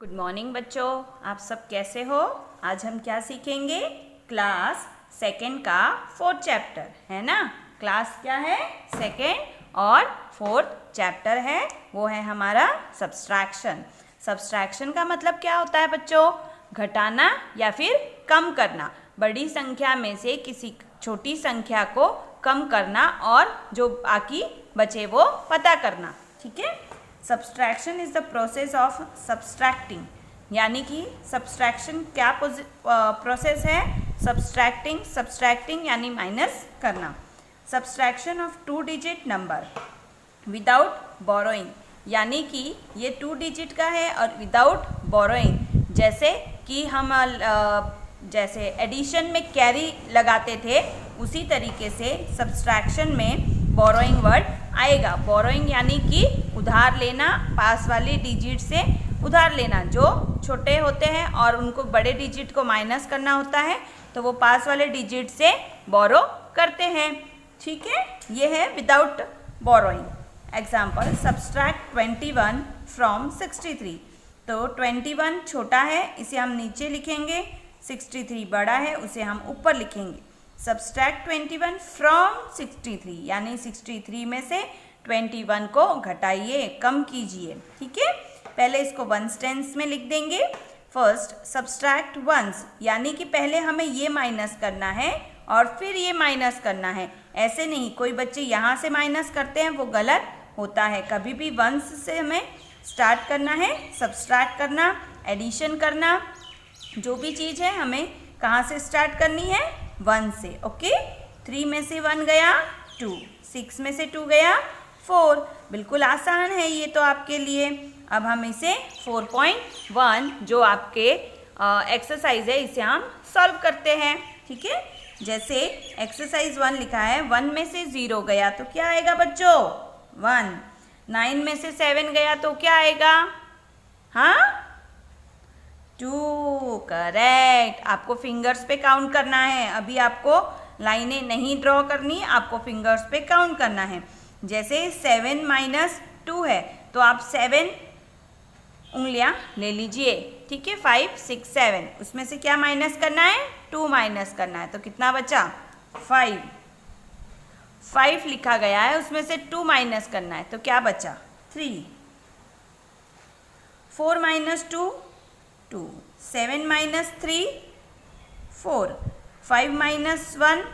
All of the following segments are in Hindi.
गुड मॉर्निंग बच्चों, आप सब कैसे हो। आज हम क्या सीखेंगे? क्लास सेकेंड का फोर्थ चैप्टर है ना। क्लास क्या है? सेकेंड और फोर्थ चैप्टर है, वो है हमारा सब्सट्रैक्शन। सब्सट्रैक्शन का मतलब क्या होता है बच्चों? घटाना या फिर कम करना। बड़ी संख्या में से किसी छोटी संख्या को कम करना और जो बाकी बचे वो पता करना। ठीक है। Subtraction is the process of subtracting, यानी कि सब्सट्रैक्शन क्या प्रोसेस है? सब्सट्रैक्टिंग यानी माइनस करना। Subtraction of 2 digit number without borrowing, यानी कि ये 2 डिजिट का है और विदाउट बोरोइंग। जैसे कि हम जैसे एडिशन में कैरी लगाते थे, उसी तरीके से सब्सट्रैक्शन में बोरोइंग वर्ड आएगा। बोरोइंग यानी कि उधार लेना, पास वाले डिजिट से उधार लेना। जो छोटे होते हैं और उनको बड़े डिजिट को माइनस करना होता है, तो वो पास वाले डिजिट से बोरो करते हैं। ठीक है, ये है without borrowing. Example, subtract 21 from 63। तो 21 छोटा है, इसे हम नीचे लिखेंगे। 63 बड़ा है, उसे हम ऊपर लिखेंगे। सब्सट्रैक्ट 21 फ्रॉम 63, यानी 63 में से 21 को घटाइए, कम कीजिए। ठीक है, पहले इसको वंस टेंस में लिख देंगे। फर्स्ट सब्सट्रैक्ट वंस, यानी कि पहले हमें ये माइनस करना है और फिर ये माइनस करना है। ऐसे नहीं, कोई बच्चे यहाँ से माइनस करते हैं, वो गलत होता है। कभी भी वंस से हमें स्टार्ट करना है। सब्सट्रैक्ट करना, एडिशन करना, जो भी चीज़ है हमें कहाँ से स्टार्ट करनी है? 1 से। ओके, 3 में से 1 गया 2, 6 में से 2 गया 4। बिल्कुल आसान है ये तो आपके लिए। अब हम इसे 4.1 जो आपके एक्सरसाइज है, इसे हम सॉल्व करते हैं। ठीक है, जैसे एक्सरसाइज 1 लिखा है, 1 में से 0 गया तो क्या आएगा बच्चों? 1। 9 में से 7 गया तो क्या आएगा? हाँ, 2। करेक्ट। आपको फिंगर्स पे काउंट करना है, अभी आपको लाइनें नहीं ड्रॉ करनी, आपको फिंगर्स पे काउंट करना है। जैसे 7 माइनस 2 है, तो आप 7 उंगलियां ले लीजिए। ठीक है, 5 6 7, उसमें से क्या माइनस करना है? 2 माइनस करना है, तो कितना बचा? 5। 5 लिखा गया है, उसमें से 2 माइनस करना है, तो क्या बचा? 3। 4 माइनस 2 2, 7 माइनस 3 4, 5 माइनस 1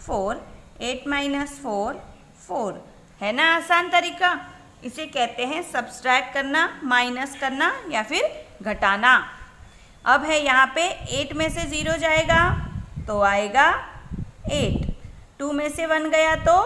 4, 8 माइनस 4 4। है ना आसान तरीका? इसे कहते हैं सब्सट्रैक्ट करना, माइनस करना या फिर घटाना। अब है यहाँ पे 8 में से 0 जाएगा तो आएगा 8। 2 में से 1 गया तो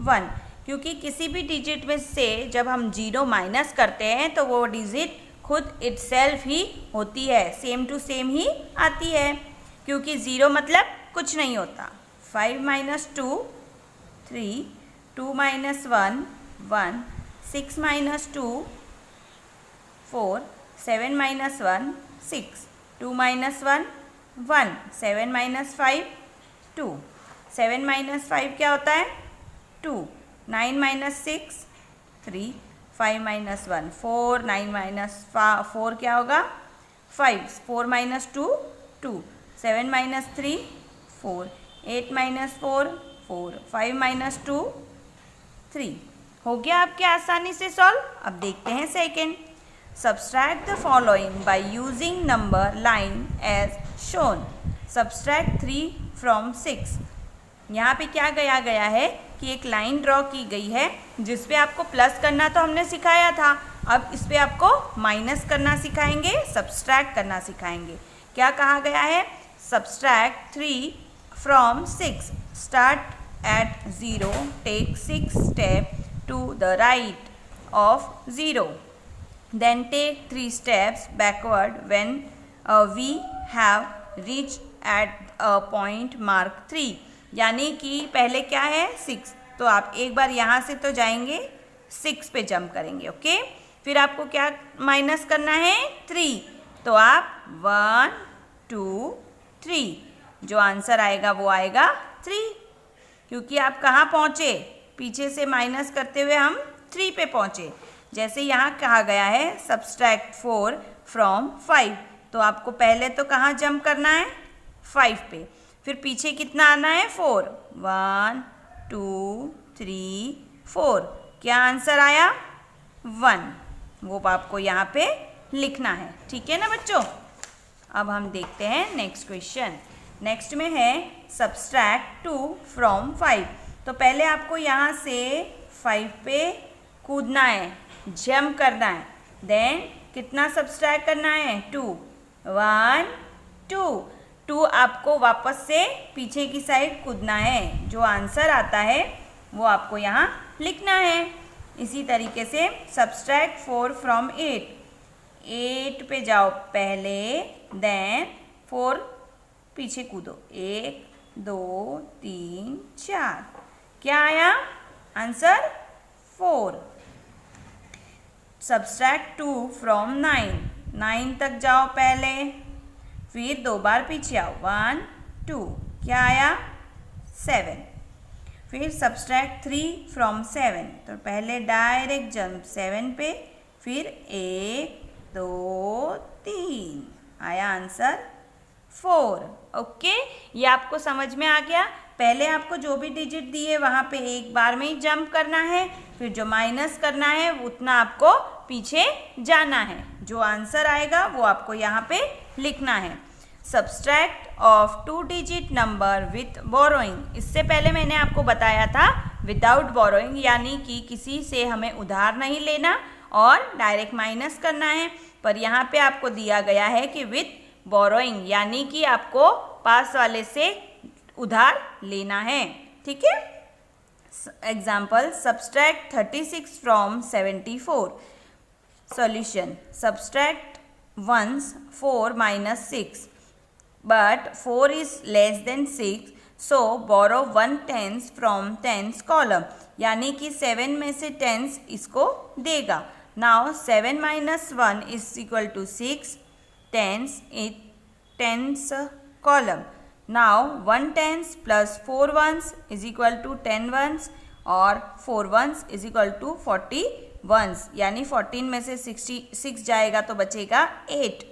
1, क्योंकि किसी भी डिजिट में से जब हम 0 माइनस करते हैं तो वो डिजिट खुद इटसेल्फ ही होती है, सेम टू सेम ही आती है, क्योंकि 0 मतलब कुछ नहीं होता। 5 minus 2 3, 2 minus 1 1, 6 minus 2 4, 7 minus 1 6, 2 minus 1 1, 7 minus 5 2, 7 minus 5 क्या होता है? 2, 9 माइनस 6 3, 5 माइनस 1 4, 9 माइनस 4 क्या होगा? 5, 4 माइनस 2 2, 7 माइनस 3 4, 8 माइनस 4 4, 5 माइनस 2 3। हो गया आपके आसानी से सॉल्व। अब देखते हैं second. Subtract the following by using number line as shown. Subtract 3 from 6। यहाँ पे क्या गया है कि एक लाइन ड्रॉ की गई है, जिस पे आपको प्लस करना तो हमने सिखाया था। अब इस पे आपको माइनस करना सिखाएंगे, सब्सट्रैक्ट करना सिखाएंगे। क्या कहा गया है? Subtract 3 from 6। Start at 0, take 6 step to the right of 0, then take 3 steps backward when we have reach at point mark 3। यानी कि पहले क्या है? 6, तो आप एक बार यहाँ से तो जाएंगे, 6 पे जंप करेंगे। ओके, फिर आपको क्या माइनस करना है? 3, तो आप 1 2 3, जो आंसर आएगा वो आएगा 3, क्योंकि आप कहाँ पहुँचे? पीछे से माइनस करते हुए हम 3 पे पहुँचे। जैसे यहाँ कहा गया है सब्सट्रैक्ट 4 फ्रॉम 5, तो आपको पहले तो कहाँ जंप करना है 5 पे, फिर पीछे कितना आना है 4, 1 2 3 4, क्या आंसर आया 1, वो आपको यहाँ पे लिखना है। ठीक है ना बच्चों। अब हम देखते हैं नेक्स्ट क्वेश्चन। नेक्स्ट में है सब्सट्रैक्ट 2 फ्रॉम 5, तो पहले आपको यहाँ से 5 पे कूदना है, जंप करना है, देन कितना सब्सट्रैक्ट करना है 2, 1 2 2 आपको वापस से पीछे की साइड कूदना है, जो आंसर आता है वो आपको यहाँ लिखना है। इसी तरीके से सब्सट्रैक्ट 4 फ्रॉम 8, 8 पे जाओ पहले, देन 4 पीछे कूदो, 1 2 3 4, क्या आया आंसर 4। सब्सट्रैक्ट 2 फ्रॉम 9, 9 तक जाओ पहले, फिर 2 बार पीछे आओ, 1 2, क्या आया 7। फिर सब्सट्रैक्ट 3 फ्रॉम 7, तो पहले डायरेक्ट जंप 7 पे, फिर 1 2 3, आया आंसर 4। ओके, ये आपको समझ में आ गया। पहले आपको जो भी डिजिट दिए वहाँ पे एक बार में ही जंप करना है, फिर जो माइनस करना है उतना आपको पीछे जाना है, जो आंसर आएगा वो आपको यहाँ पे लिखना है। Subtract of 2 digit number with borrowing, इससे पहले मैंने आपको बताया था विदाउट बोरोइंग, यानी कि किसी से हमें उधार नहीं लेना और डायरेक्ट माइनस करना है, पर यहाँ पे आपको दिया गया है कि विथ बोरोइंग, यानी कि आपको पास वाले से उधार लेना है। ठीक है। Example subtract 36 from 74। Solution subtract ones 4 minus 6, but 4 is less than 6, so borrow 1 tens from tens column, यानी कि 7 में से tens इसको देगा। Now 7 minus 1 is equal to 6 tens in tens column. Now 1 tens plus 4 ones is equal to 10 ones और 4 ones is equal to 40 ones, यानी 14 में से 66 जाएगा तो बचेगा 8।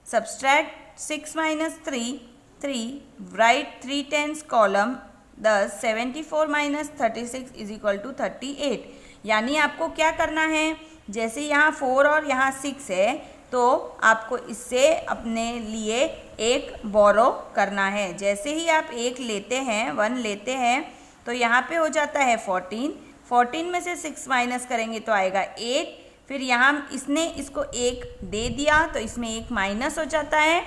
Subtract 6 minus 3, 3, write 3 tens column, thus 74 minus 36 is equal to 38। यानी आपको क्या करना है, जैसे यहाँ 4 और यहाँ 6 है तो आपको इससे अपने लिए एक बोरो करना है। जैसे ही आप एक लेते हैं, 1 लेते हैं, तो यहाँ पे हो जाता है 14, 14 में से 6 माइनस करेंगे तो आएगा 8, फिर यहाँ इसने इसको 1 दे दिया तो इसमें 1 माइनस हो जाता है,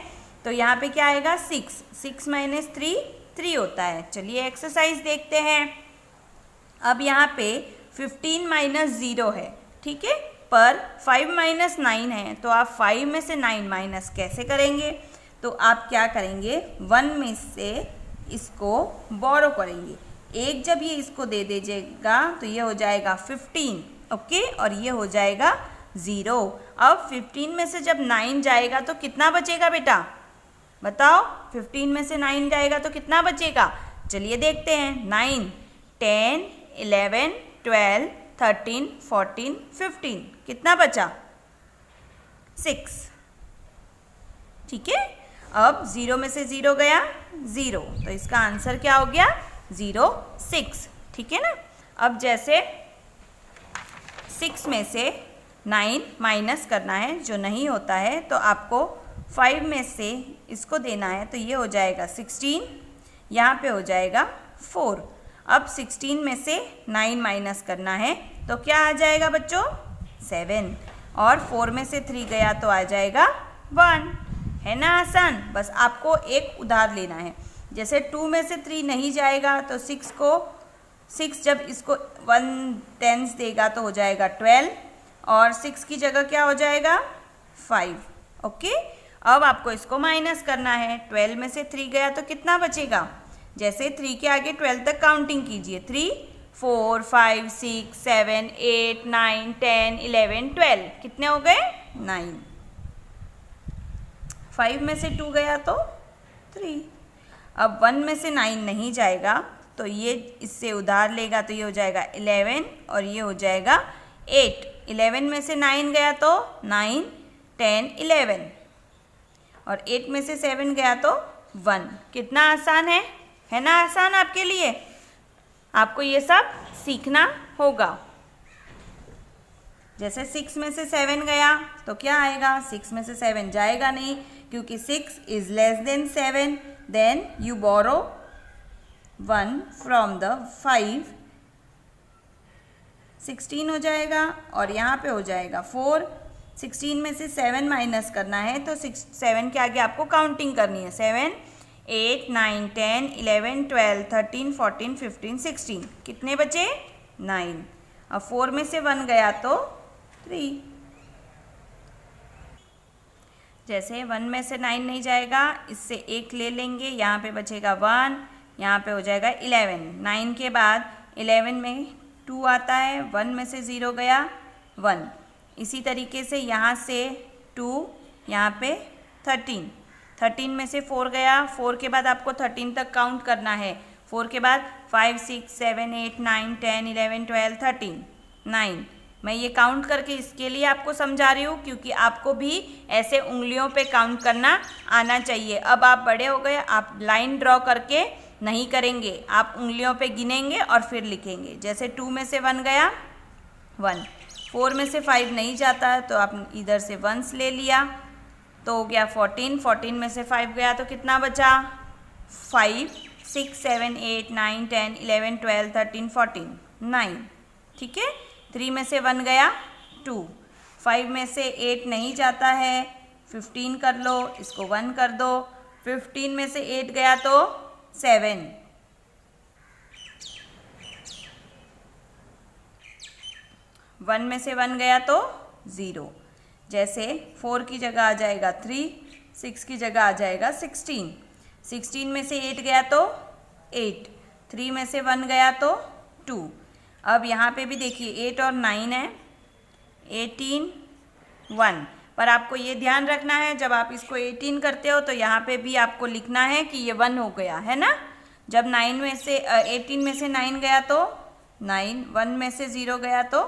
तो यहाँ पे क्या आएगा 6, 6 minus 3 3 होता है। चलिए एक्सरसाइज देखते हैं। अब यहाँ पे 15 minus 0 है, ठीक है, पर 5 minus 9 है, तो आप 5 में से 9 माइनस कैसे करेंगे, तो आप क्या करेंगे 1 में से इसको बोरो करेंगे, एक जब ये इसको दे दीजिएगा तो ये हो जाएगा 15, ओके, और ये हो जाएगा 0। अब 15 में से जब 9 जाएगा तो कितना बचेगा बेटा, बताओ, 15 में से 9 जाएगा तो कितना बचेगा, चलिए देखते हैं। 9, 10, 11, 12, 13, 14, 15, कितना बचा 6, ठीक है। अब 0 में से 0 गया 0, तो इसका आंसर क्या हो गया 0, 6, ठीक है ना। अब जैसे 6 में से 9 माइनस करना है, जो नहीं होता है, तो आपको 5 में से इसको देना है, तो ये हो जाएगा 16, यहाँ पे हो जाएगा 4। अब 16 में से 9 माइनस करना है तो क्या आ जाएगा बच्चों 7, और 4 में से 3 गया तो आ जाएगा 1, है ना आसान। बस आपको एक उधार लेना है। जैसे 2 में से 3 नहीं जाएगा तो 6 जब इसको 1 टेंस देगा तो हो जाएगा 12, और 6 की जगह क्या हो जाएगा 5, ओके। अब आपको इसको माइनस करना है, 12 में से 3 गया तो कितना बचेगा, जैसे 3 के आगे 12 तक काउंटिंग कीजिए, 3, 4, 5, 6, 7, 8, 9, 10, 11, 12, कितने हो गए 9। 5 में से 2 गया तो 3। अब 1 में से 9 नहीं जाएगा तो ये इससे उधार लेगा, तो ये हो जाएगा 11 और ये हो जाएगा 8। 11 में से 9 गया तो 9, 10, 11 और 8 में से 7 गया तो 1। कितना आसान है ना आसान आपके लिए? आपको ये सब सीखना होगा। जैसे 6 में से 7 गया तो क्या आएगा? 6 में से 7 जाएगा नहीं, क्योंकि 6 is less than 7। Then you borrow 1 from the 5, 16 हो जाएगा और यहाँ पे हो जाएगा 4। 16 में से 7 माइनस करना है तो 7 के आगे आपको काउंटिंग करनी है। 7, 8, 9, 10, 11, 12, 13, 14, 15, 16। कितने बचे? 9। अब 4 में से 1 गया तो 3। जैसे 1 में से 9 नहीं जाएगा, इससे 1 ले लेंगे, यहाँ पे बचेगा 1, यहाँ पे हो जाएगा 11। 9 के बाद 11 में 2 आता है, 1 में से 0 गया 1। इसी तरीके से यहाँ से 2, यहाँ पे 13। 13 में से 4 गया, 4 के बाद आपको 13 तक काउंट करना है। 4 के बाद 5, 6, 7, 8, 9, 10, 11, 12, 13, 9। मैं ये काउंट करके इसके लिए आपको समझा रही हूँ क्योंकि आपको भी ऐसे उंगलियों पे काउंट करना आना चाहिए। अब आप बड़े हो गए, आप लाइन ड्रॉ करके नहीं करेंगे, आप उंगलियों पे गिनेंगे और फिर लिखेंगे। जैसे 2 में से 1 गया 1, 4 में से 5 नहीं जाता तो आप इधर से 1s ले लिया तो हो गया 14। 14 में से 5 गया तो कितना बचा? 5, 6, 7, 8, 9, 10, 11, 12, 13, 14, 9। ठीक है। 3 में से 1 गया 2, 5 में से 8 नहीं जाता है, 15 कर लो, इसको 1 कर दो। 15 में से 8 गया तो 7। 1 में से 1 गया तो 0। जैसे 4 की जगह आ जाएगा 3, 6 की जगह आ जाएगा 16। 16 में से 8 गया तो 8, 3 में से 1 गया तो 2। अब यहाँ पे भी देखिए 8 और 9 है, 18, 1। पर आपको ये ध्यान रखना है जब आप इसको 18 करते हो तो यहाँ पे भी आपको लिखना है कि ये 1 हो गया है ना। जब 9 में से 18 में से 9 गया तो 9, 1 में से 0 गया तो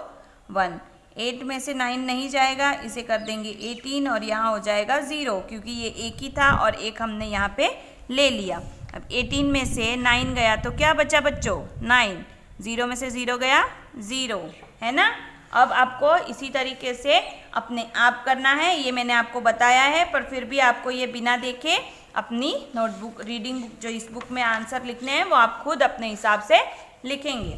1, 8 में से 9 नहीं जाएगा, इसे कर देंगे 18 और यहाँ हो जाएगा 0 क्योंकि ये एक ही था और एक हमने यहाँ पे ले लिया। अब 18 में से 9 गया तो क्या बचा बच्चों? 9। 0 में से 0 गया 0, है ना। अब आपको इसी तरीके से अपने आप करना है, ये मैंने आपको बताया है, पर फिर भी आपको ये बिना देखे अपनी नोटबुक रीडिंग बुक जो इस बुक में आंसर लिखने हैं वो आप खुद अपने हिसाब से लिखेंगे।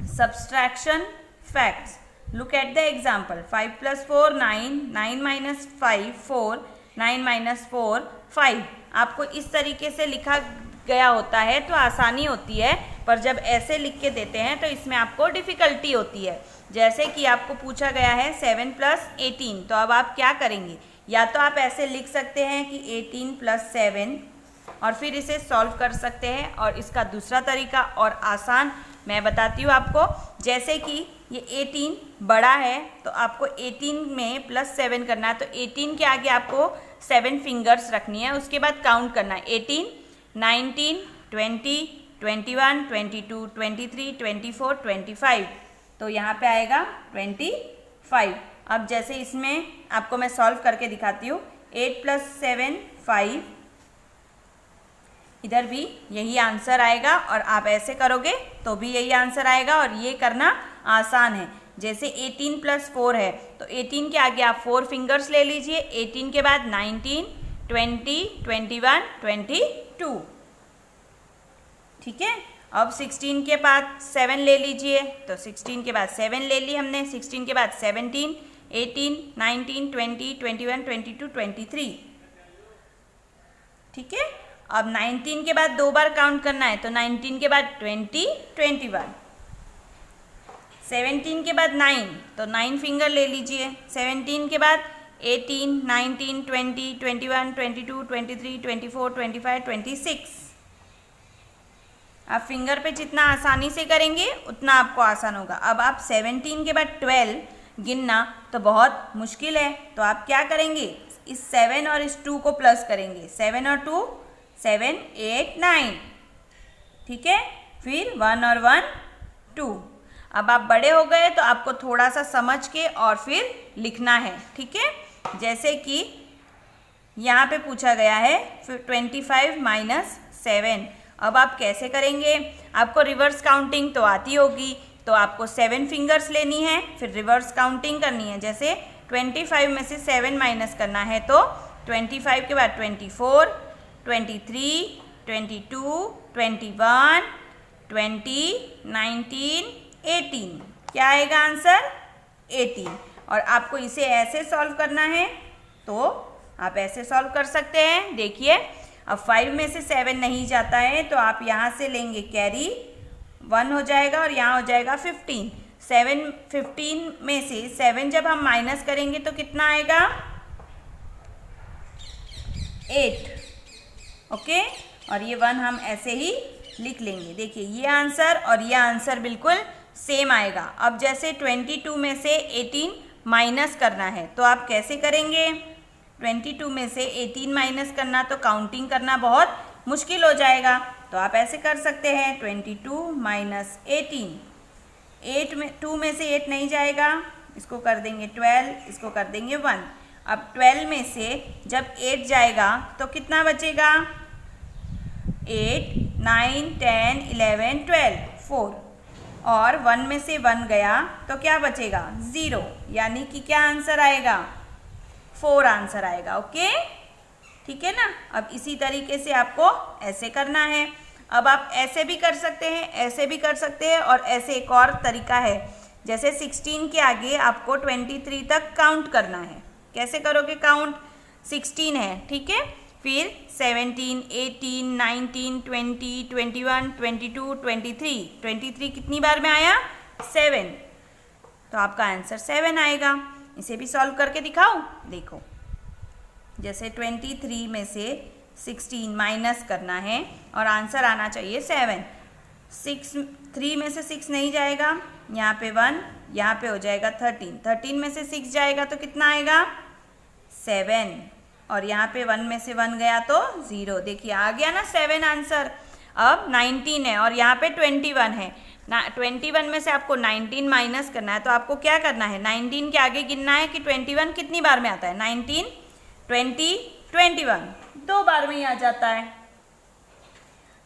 Subtraction facts, look at the example. 5 + 4 9, 9 - 5 4, 9 - 4 5। आपको इस तरीके से लिखा गया होता है तो आसानी होती है, पर जब ऐसे लिख के देते हैं तो इसमें आपको डिफ़िकल्टी होती है। जैसे कि आपको पूछा गया है 7 + 18, तो अब आप क्या करेंगे? या तो आप ऐसे लिख सकते हैं कि 18 + 7 और फिर इसे सॉल्व कर सकते हैं, और इसका दूसरा तरीका और आसान मैं बताती हूँ आपको। जैसे कि ये 18 बड़ा है तो आपको 18 में +7 करना है, तो 18 के आगे आपको 7 फिंगर्स रखनी है, उसके बाद काउंट करना है 18, 19, 20, 21, 22, 23, 24, 25। तो यहाँ पे आएगा 25। अब जैसे इसमें आपको मैं सॉल्व करके दिखाती हूँ। 8 + 7 5, इधर भी यही आंसर आएगा और आप ऐसे करोगे तो भी यही आंसर आएगा, और ये करना आसान है। जैसे 18 + 4 है तो 18 के आगे आप 4 फिंगर्स ले लीजिए, 18 के बाद 19, 20, 21, 22। ठीक है। अब 16 के बाद 7 ले लीजिए, तो 16 के बाद 7 ले ली हमने, 16 के बाद 17, 18, 19, 20, 21, 22, 23। ठीक है। अब 19 के बाद 2 बार काउंट करना है, तो 19 के बाद 20, 21। 17 के बाद 9, तो 9 फिंगर ले लीजिए। 17 के बाद 18, 19, 20, 21, 22, 23, 24, 25, 26। आप फिंगर पे जितना आसानी से करेंगे उतना आपको आसान होगा। अब आप 17 के बाद 12 गिनना तो बहुत मुश्किल है, तो आप क्या करेंगे? इस 7 और इस 2 को प्लस करेंगे। 7 और 2 7, 8, 9। ठीक है। फिर 1 और 1 2। अब आप बड़े हो गए तो आपको थोड़ा सा समझ के और फिर लिखना है, ठीक है। जैसे कि यहाँ पे पूछा गया है 25 माइनस 7। अब आप कैसे करेंगे? आपको रिवर्स काउंटिंग तो आती होगी, तो आपको 7 फिंगर्स लेनी है, फिर रिवर्स काउंटिंग करनी है। जैसे 25 में से 7 माइनस करना है तो 25 के बाद 24, 23, 22, 21, 20, 19, 18। क्या आएगा आंसर? 18। और आपको इसे ऐसे सॉल्व करना है तो आप ऐसे सॉल्व कर सकते हैं। देखिए, अब 5 में से 7 नहीं जाता है तो आप यहाँ से लेंगे कैरी, 1 हो जाएगा और यहाँ हो जाएगा 15। 15 में से 7 जब हम माइनस करेंगे तो कितना आएगा? 8। ओके, और ये 1 हम ऐसे ही लिख लेंगे। देखिए, ये आंसर और ये आंसर बिल्कुल सेम आएगा। अब जैसे 22 में से 18 माइनस करना है तो आप कैसे करेंगे? 22 में से 18 माइनस करना तो काउंटिंग करना बहुत मुश्किल हो जाएगा, तो आप ऐसे कर सकते हैं 22 माइनस 18। 2 में से 8 नहीं जाएगा, इसको कर देंगे 12, इसको कर देंगे 1। अब 12 में से जब 8 जाएगा तो कितना बचेगा? 8, 9, 10, 11, 12, 4। और 1 में से 1 गया तो क्या बचेगा? 0। यानी कि क्या आंसर आएगा? 4 आंसर आएगा। ओके, ठीक है ना। अब इसी तरीके से आपको ऐसे करना है। अब आप ऐसे भी कर सकते हैं, ऐसे भी कर सकते हैं, और ऐसे एक और तरीका है। जैसे 16 के आगे आपको 23 तक काउंट करना है। कैसे करोगे काउंट? 16 है, ठीक है, फिर 17, 18, 19, 20, 21, 22, 23। 23 कितनी बार में आया? 7। तो आपका आंसर 7 आएगा। इसे भी सॉल्व करके दिखाओ। देखो, जैसे 23 में से 16 माइनस करना है और आंसर आना चाहिए 7। 3 में से 6 नहीं जाएगा, यहाँ पे 1, यहाँ पे हो जाएगा 13। 13 में से 6 जाएगा तो कितना आएगा? 7। और यहाँ पे 1 में से 1 गया तो 0। देखिए, आ गया ना 7 आंसर। अब 19 है और यहाँ पे 21 है ना। 21 में से आपको 19 माइनस करना है तो आपको क्या करना है? 19 के आगे गिनना है कि 21 कितनी बार में आता है। 19, 20, 21 2 बार में ही आ जाता है।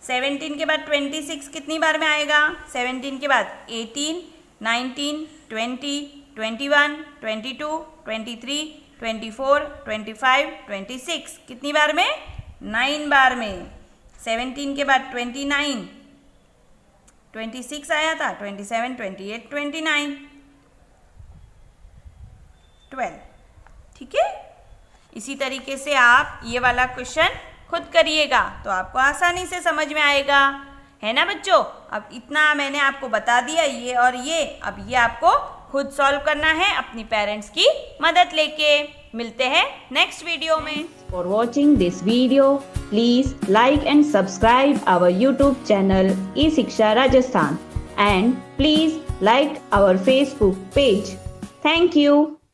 17 के बाद 26 कितनी बार में आएगा? 17 के बाद 18, 19, 20, 21, 22, 23, 24, 25, 26 कितनी बार में? 9 बार में। 17 के बाद 29, 26 आया था, 27, 28, 29, 12। ठीक है, इसी तरीके से आप ये वाला क्वेश्चन खुद करिएगा तो आपको आसानी से समझ में आएगा, है ना बच्चों। अब इतना मैंने आपको बता दिया, ये और ये। अब ये आपको खुद सॉल्व करना है अपनी पेरेंट्स की मदद लेके। मिलते हैं नेक्स्ट वीडियो में। For watching this video, please like and subscribe our YouTube channel eShiksha Rajasthan, and please like our Facebook page. Thank you.